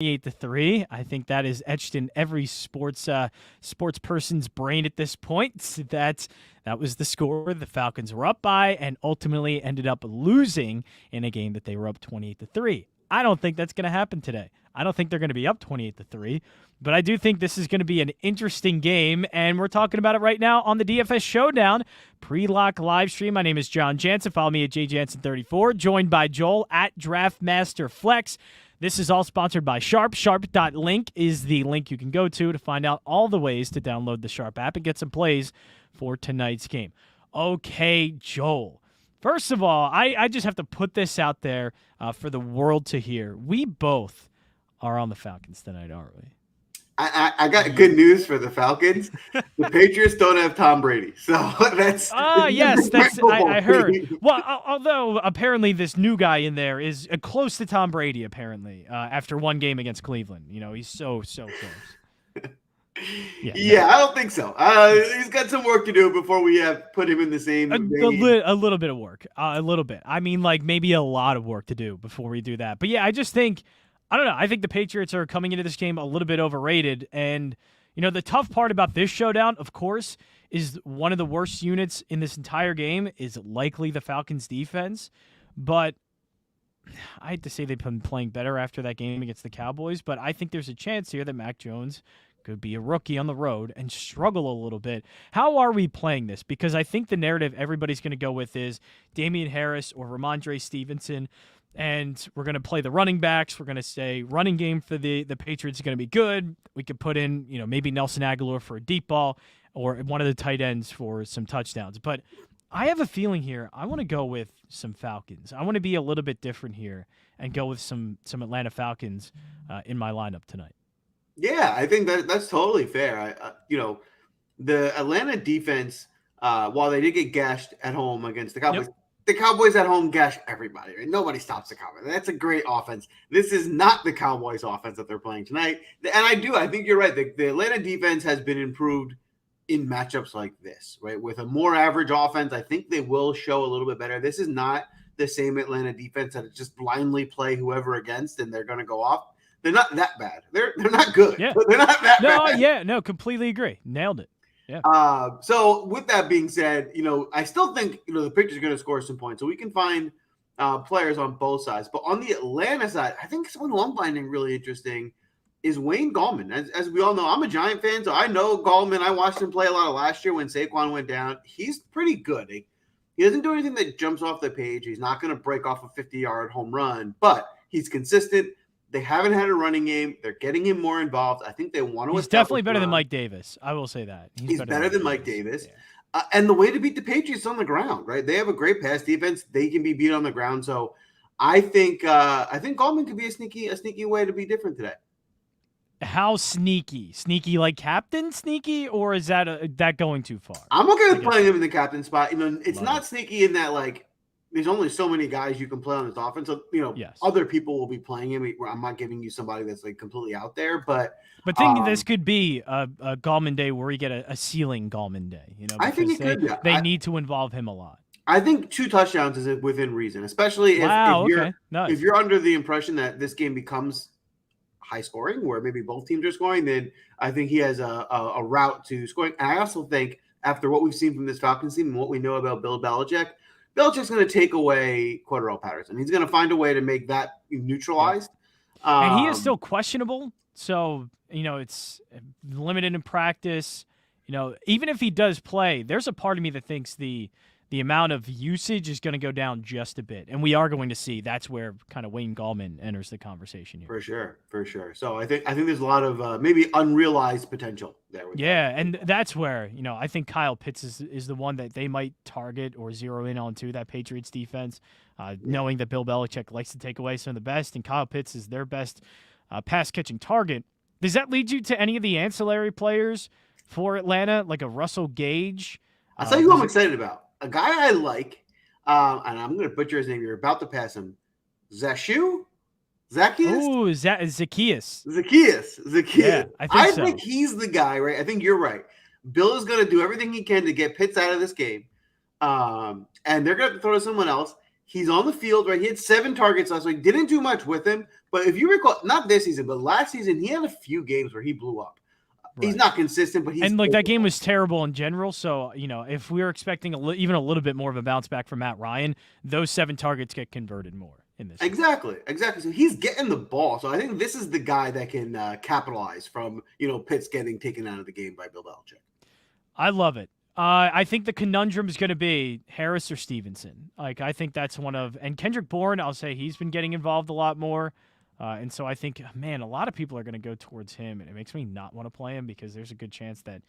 28-3. I think that is etched in every sports person's brain at this point. That was the score the Falcons were up by, and ultimately ended up losing in a game that they were up 28-3. I don't think that's going to happen today. I don't think they're going to be up 28-3, but I do think this is going to be an interesting game, and we're talking about it right now on the DFS Showdown pre-lock live stream. My name is John Jansen. Follow me at jjansen34, joined by Joel at DraftMasterFlex. This is all sponsored by Sharp. Sharp.link is the link you can go to find out all the ways to download the Sharp app and get some plays for tonight's game. Okay, Joel. First of all, I just have to put this out there for the world to hear. We both are on the Falcons tonight, aren't we? I got good news for the Falcons. The Patriots don't have Tom Brady, so that's yes, I heard. Well, although apparently this new guy in there is close to Tom Brady. Apparently, after one game against Cleveland, he's so close. Yeah, I don't think so. He's got some work to do before we put him in the same. A little bit of work, a little bit. I mean, like maybe a lot of work to do before we do that. But yeah, I just think. I don't know. I think the Patriots are coming into this game a little bit overrated. And, the tough part about this showdown, of course, is one of the worst units in this entire game is likely the Falcons defense. But I hate to say they've been playing better after that game against the Cowboys, but I think there's a chance here that Mac Jones could be a rookie on the road and struggle a little bit. How are we playing this? Because I think the narrative everybody's going to go with is Damian Harris or Ramondre Stevenson. And we're going to play the running backs. We're going to say running game for the Patriots is going to be good. We could put in, maybe Nelson Aguilar for a deep ball or one of the tight ends for some touchdowns. But I have a feeling here I want to go with some Falcons. I want to be a little bit different here and go with some Atlanta Falcons in my lineup tonight. Yeah, I think that's totally fair. The Atlanta defense, while they did get gashed at home against the Cowboys, the Cowboys at home gash everybody. Right? Nobody stops the Cowboys. That's a great offense. This is not the Cowboys offense that they're playing tonight. And I think you're right. The Atlanta defense has been improved in matchups like this, right? With a more average offense, I think they will show a little bit better. This is not the same Atlanta defense that just blindly play whoever against and they're going to go off. They're not that bad. They're not good. Yeah. But they're not that bad. No, completely agree. Nailed it. Yeah. So with that being said, I still think, the Patriots are going to score some points. So we can find players on both sides. But on the Atlanta side, I think someone who I'm finding really interesting is Wayne Gallman. As we all know, I'm a Giant fan, so I know Gallman. I watched him play a lot of last year when Saquon went down. He's pretty good. He doesn't do anything that jumps off the page. He's not going to break off a 50-yard home run, but he's consistent. They haven't had a running game. They're getting him more involved. I think they want to. He's definitely better than Mike Davis. I will say that. He's better than Mike Davis. Yeah. And the way to beat the Patriots is on the ground, right? They have a great pass defense. They can be beat on the ground. So I think Gallman could be a sneaky way to be different today. How sneaky? Sneaky like captain sneaky, or is that going too far? I'm okay with playing him in the captain spot. It's not sneaky in that there's only so many guys you can play on this offense. So, yes. Other people will be playing him. I'm not giving you somebody that's completely out there, but thinking this could be a Gallman day where we get a ceiling Gallman day. I think it could. They need to involve him a lot. I think 2 touchdowns is within reason, especially if you're under the impression that this game becomes high scoring, where maybe both teams are scoring. Then I think he has a route to scoring. And I also think after what we've seen from this Falcons team and what we know about Bill Belichick's going to take away Cordarrelle Patterson. He's going to find a way to make that neutralized. And he is still questionable. So, it's limited in practice. Even if he does play, there's a part of me that thinks the amount of usage is going to go down just a bit. And we are going to see that's where kind of Wayne Gallman enters the conversation here. For sure. So I think there's a lot of maybe unrealized potential there. And that's where, I think Kyle Pitts is the one that they might target or zero in on to that Patriots defense, knowing that Bill Belichick likes to take away some of the best, and Kyle Pitts is their best pass-catching target. Does that lead you to any of the ancillary players for Atlanta, like a Russell Gage? I'll tell you who I'm excited about. A guy I like, and I'm going to butcher his name. You're about to pass him. Zacchaeus? Oh, Zacchaeus. Yeah, I think he's the guy, right? I think you're right. Bill is going to do everything he can to get Pitts out of this game, and they're going to throw to someone else. He's on the field, right? He had 7 targets last week. Didn't do much with him. But if you recall, not this season, but last season, he had a few games where he blew up. Right. He's not consistent, but he's... And, that game was terrible in general. So, if we were expecting even a little bit more of a bounce back from Matt Ryan, those 7 targets get converted more in this. Exactly. So he's getting the ball. So I think this is the guy that can capitalize from, Pitts getting taken out of the game by Bill Belichick. I love it. I think the conundrum is going to be Harris or Stevenson. I think that's and Kendrick Bourne, I'll say he's been getting involved a lot more. And so I think, man, a lot of people are going to go towards him, and it makes me not want to play him because there's a good chance that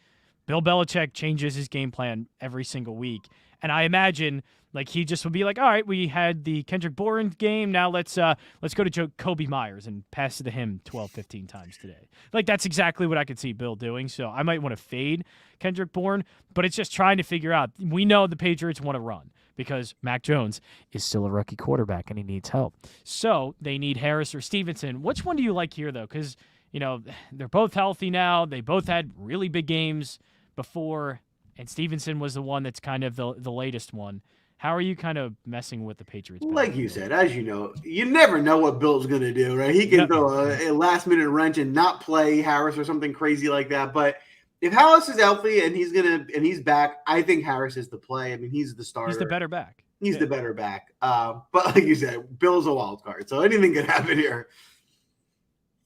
Bill Belichick changes his game plan every single week. And I imagine he just would be like, all right, we had the Kendrick Bourne game. Now let's go to Kobe Myers and pass it to him 12, 15 times today. That's exactly what I could see Bill doing. So I might want to fade Kendrick Bourne, but it's just trying to figure out. We know the Patriots want to run because Mac Jones is still a rookie quarterback and he needs help. So they need Harris or Stevenson. Which one do you like here, though? Because, they're both healthy now. They both had really big games before, and Stevenson was the one that's kind of the latest one. How are you kind of messing with the Patriots? Like you said, as you know, you never know what Bill's going to do, right? He can throw a last-minute wrench and not play Harris or something crazy like that. But if Harris is healthy and he's back, I think Harris is the play. I mean, he's the starter. He's the better back. He's the better back. But like you said, Bill's a wild card, so anything could happen here.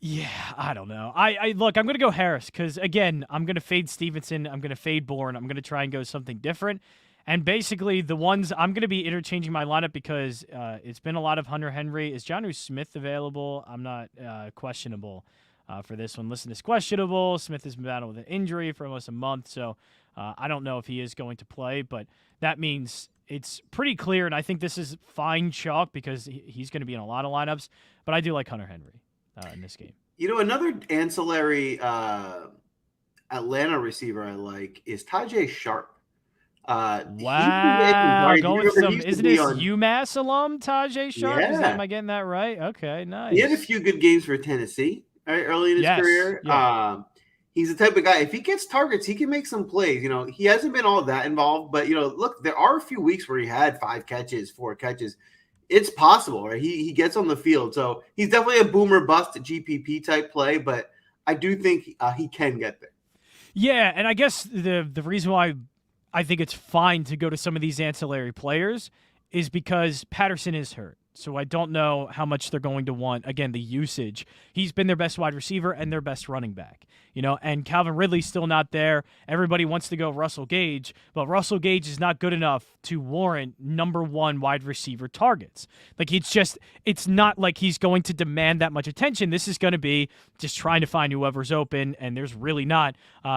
Yeah, I don't know. I look, I'm going to go Harris because, again, I'm going to fade Stevenson. I'm going to fade Bourne. I'm going to try and go something different. And basically, the ones I'm going to be interchanging my lineup because it's been a lot of Hunter Henry. Is Jonnu Smith available? I'm not questionable for this one. Listen, it's questionable. Smith has been battling with an injury for almost a month, so I don't know if he is going to play. But that means it's pretty clear, and I think this is fine chalk because he's going to be in a lot of lineups. But I do like Hunter Henry in this game. Another ancillary Atlanta receiver I like is Taijay Sharp. Wow, going with some, isn't this UMass alum Taijay Sharp? Yeah. Am I getting that right? Okay, nice. He had a few good games for Tennessee early in his career. Yeah. He's the type of guy, if he gets targets, he can make some plays. He hasn't been all that involved, but, look, there are a few weeks where he had 5 catches, 4 catches. It's possible, right? He gets on the field. So he's definitely a boomer bust GPP type play, but I do think he can get there. Yeah, and I guess the reason why I think it's fine to go to some of these ancillary players is because Patterson is hurt. So I don't know how much they're going to want, again, the usage. He's been their best wide receiver and their best running back, and Calvin Ridley's still not there. Everybody wants to go Russell Gage, but Russell Gage is not good enough to warrant number 1 wide receiver targets. It's not like he's going to demand that much attention. This is going to be just trying to find whoever's open, and there's really not,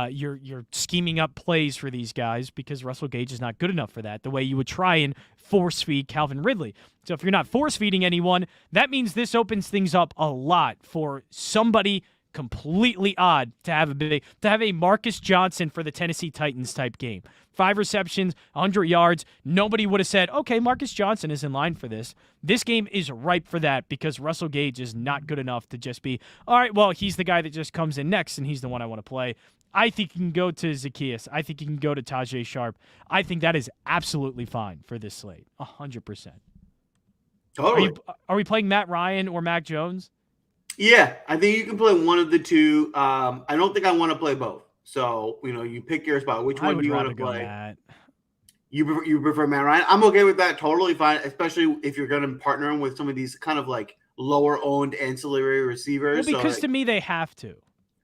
you're scheming up plays for these guys because Russell Gage is not good enough for that, the way you would try and force feed Calvin Ridley. So if you're not force feeding anyone, that means this opens things up a lot for somebody completely odd to have a Marcus Johnson for the Tennessee Titans type game. 5 receptions, 100 yards. Nobody would have said, okay, Marcus Johnson is in line for this. This game is ripe for that because Russell Gage is not good enough to just be, all right, well, he's the guy that just comes in next and he's the one I want to play. I think you can go to Zacchaeus. I think you can go to Taijay Sharp. I think that is absolutely fine for this slate, 100%. Totally. Are we playing Matt Ryan or Mac Jones? Yeah, I think you can play one of the two. I don't think I want to play both. So, you pick your spot. Which one do you want to play? Matt. You prefer Matt Ryan? I'm okay with that. Totally fine, especially if you're going to partner him with some of these kind of like lower-owned ancillary receivers. Well, because to me, they have to.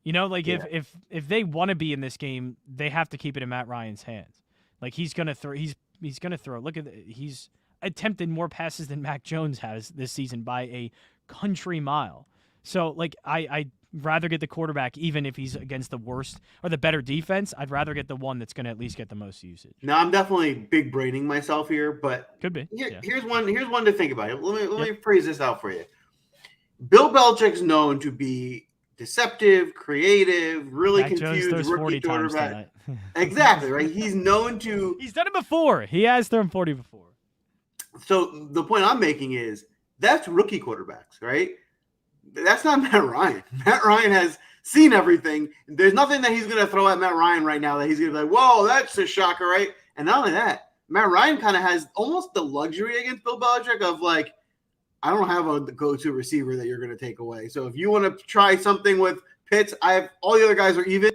If they want to be in this game, they have to keep it in Matt Ryan's hands. He's going to throw. He's going to throw. He's attempted more passes than Mac Jones has this season by a country mile. So, I'd rather get the quarterback, even if he's against the worst or the better defense. I'd rather get the one that's going to at least get the most usage. Now, I'm definitely big braining myself here, but could be. Here's one to think about. Let me phrase this out for you. Bill Belichick's known to be deceptive, creative, really Mac confused Jones rookie quarterback. Exactly, right? He's known to. He's done it before. He has thrown 40 before. So the point I'm making is that's rookie quarterbacks, right? That's not Matt Ryan. Matt Ryan has seen everything. There's nothing that he's going to throw at Matt Ryan right now that he's going to be like, whoa, that's a shocker, right? And not only that, Matt Ryan kind of has almost the luxury against Bill Belichick of like, I don't have a go-to receiver that you're going to take away. So if you want to try something with Pitts, I have all the other guys are even.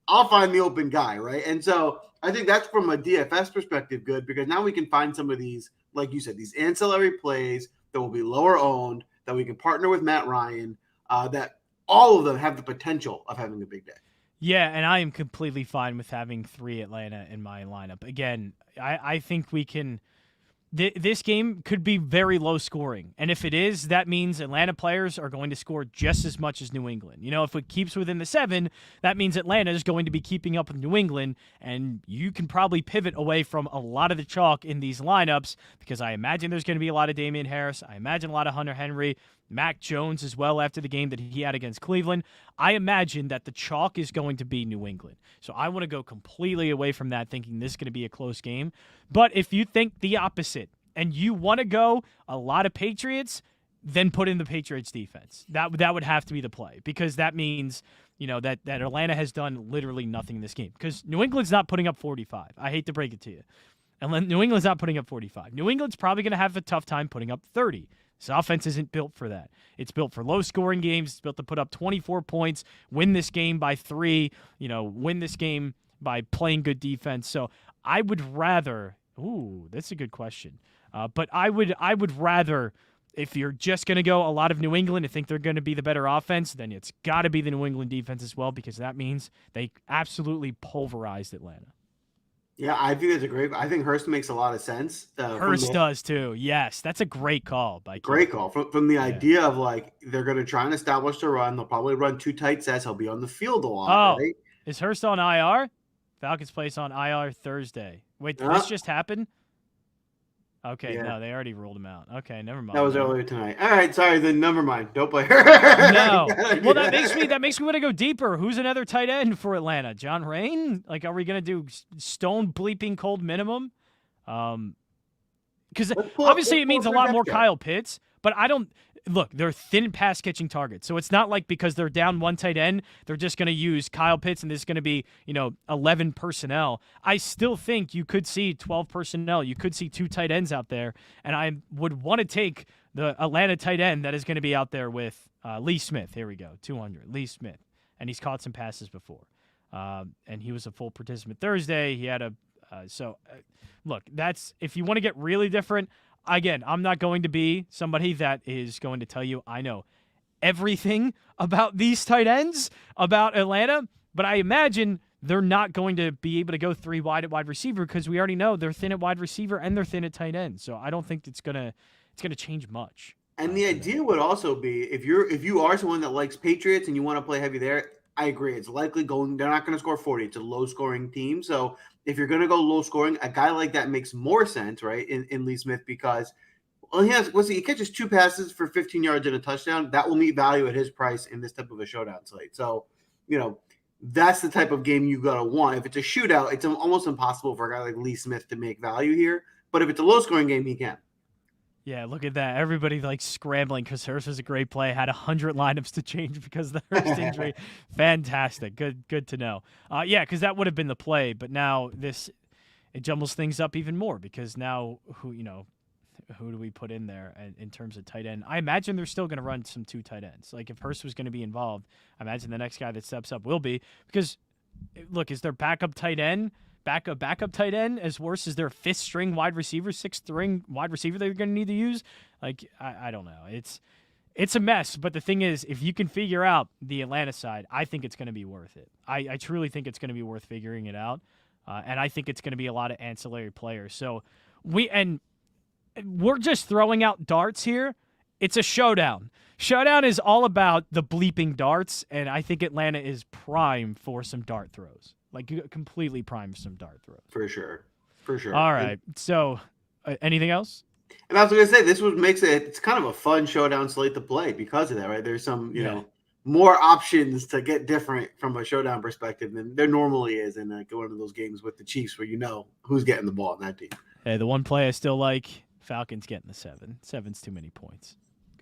I'll find the open guy, right? And so I think that's from a DFS perspective good because now we can find some of these, like you said, these ancillary plays that will be lower owned that we can partner with Matt Ryan. That all of them have the potential of having a big day. Yeah, and I am completely fine with having 3 Atlanta in my lineup. Again, I think we can. This game could be very low scoring. And if it is, that means Atlanta players are going to score just as much as New England. If it keeps within the 7, that means Atlanta is going to be keeping up with New England. And you can probably pivot away from a lot of the chalk in these lineups because I imagine there's going to be a lot of Damian Harris. I imagine a lot of Hunter Henry. Mac Jones as well after the game that he had against Cleveland. I imagine that the chalk is going to be New England. So I want to go completely away from that thinking this is going to be a close game. But if you think the opposite and you want to go a lot of Patriots, then put in the Patriots defense. That would have to be the play because that means that Atlanta has done literally nothing in this game because New England's not putting up 45. I hate to break it to you. And New England's not putting up 45. New England's probably going to have a tough time putting up 30. This offense isn't built for that. It's built for low-scoring games. It's built to put up 24 points, win this game by 3, win this game by playing good defense. So I would rather – ooh, that's a good question. But I would rather – if you're just going to go a lot of New England and think they're going to be the better offense, then it's got to be the New England defense as well because that means they absolutely pulverized Atlanta. Yeah, I think that's a great. I think Hurst makes a lot of sense. Hurst does too. Yes, that's a great call. Great call from the idea of like they're going to try and establish the run. They'll probably run 2 tight sets. He'll be on the field a lot. Oh, right? Is Hurst on IR? Falcons place on IR Thursday. Wait, did this just happen? Okay, no, they already ruled him out. Okay, never mind. That was earlier tonight. All right, sorry, then never mind. Don't play No. Well, that makes me want to go deeper. Who's another tight end for Atlanta? John Rain? Like, are we gonna do stone bleeping cold minimum? Because obviously it means a lot more Kyle Pitts, but I don't. Look, they're thin pass catching targets. So it's not like because they're down 1 tight end, they're just going to use Kyle Pitts and this is going to be, 11 personnel. I still think you could see 12 personnel. You could see 2 tight ends out there. And I would want to take the Atlanta tight end that is going to be out there with Lee Smith. Here we go, 200, Lee Smith. And he's caught some passes before. And he was a full participant Thursday. He had look, that's if you want to get really different. Again, I'm not going to be somebody that is going to tell you I know everything about these tight ends, about Atlanta, but I imagine they're not going to be able to go 3 wide at wide receiver because we already know they're thin at wide receiver and they're thin at tight end. So I don't think it's gonna change much. And the idea would also be if you are someone that likes Patriots and you want to play heavy there, I agree. It's likely they're not going to score 40. It's a low scoring team. So if you're going to go low scoring, a guy like that makes more sense, right? In Lee Smith because he catches 2 passes for 15 yards and a touchdown. That will meet value at his price in this type of a showdown slate. So, that's the type of game you got to want. If it's a shootout, it's almost impossible for a guy like Lee Smith to make value here. But if it's a low scoring game, he can. Yeah, look at that. Everybody scrambling because Hurst was a great play. Had 100 lineups to change because of the Hurst injury. Fantastic. Good to know. Yeah, because that would have been the play. But now it jumbles things up even more because now who do we put in there in terms of tight end? I imagine they're still going to run some 2 tight ends. Like if Hurst was going to be involved, I imagine the next guy that steps up will be because look, is their backup tight end as worse as their 5th string wide receiver, 6th string wide receiver they're going to need to use? Like, I don't know. It's a mess, but the thing is, if you can figure out the Atlanta side, I think it's going to be worth it. I truly think it's going to be worth figuring it out, and I think it's going to be a lot of ancillary players. So we're just throwing out darts here. It's a showdown. Showdown is all about the bleeping darts, and I think Atlanta is prime for some dart throws. Like completely primed some dart throws. For sure. All right. So, anything else? And I was going to say, this makes it's kind of a fun showdown slate to play because of that, right? There's some, more options to get different from a showdown perspective than there normally is in one of those games with the Chiefs where who's getting the ball in that team. Hey, the one play I still like, Falcons getting the 7. 7's too many points.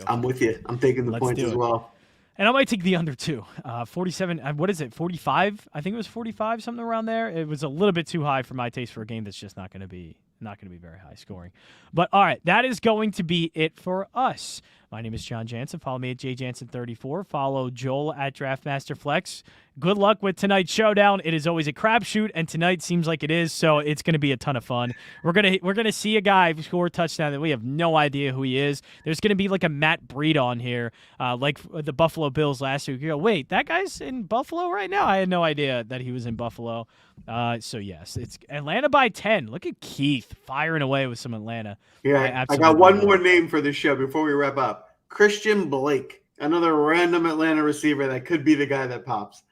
I'm with you. I'm taking the points as well. And I might take the under too. 47, what is it, 45? I think it was 45, something around there. It was a little bit too high for my taste for a game that's just not going to be Not going to be very high scoring. But all right, that is going to be it for us. My name is John Jansen. Follow me at jjansen34. Follow Joel at DraftMasterFlex. Good luck with tonight's showdown. It is always a crapshoot, and tonight seems like it is, so it's going to be a ton of fun. We're gonna see a guy score a touchdown that we have no idea who he is. There's going to be like a Matt Breed on here, like the Buffalo Bills last week. You go, wait, that guy's in Buffalo right now? I had no idea that he was in Buffalo. So yes, it's Atlanta by 10. Look at Keith firing away with some Atlanta. Yeah, I got one more name for this show before we wrap up. Christian Blake, another random Atlanta receiver that could be the guy that pops.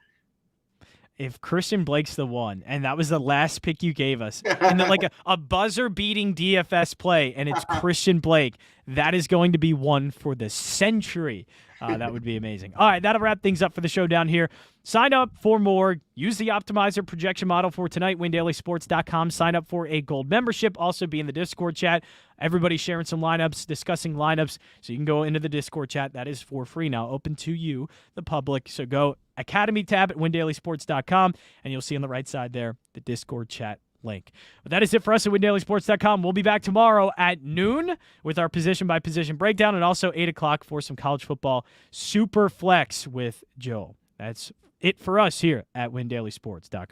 If Christian Blake's the one, and that was the last pick you gave us, and then like a buzzer-beating DFS play, and it's Christian Blake, that is going to be one for the century. That would be amazing. All right, that'll wrap things up for the show down here. Sign up for more. Use the optimizer projection model for tonight, windailysports.com. Sign up for a gold membership. Also be in the Discord chat. Everybody's sharing some lineups, discussing lineups, so you can go into the Discord chat. That is for free now, open to you, the public. So go Academy tab at windailysports.com, and you'll see on the right side there the Discord chat link. But that is it for us at windailysports.com. We'll be back tomorrow at noon with our position-by-position breakdown, and also 8 o'clock for some college football super flex with Joel. That's it for us here at windailysports.com.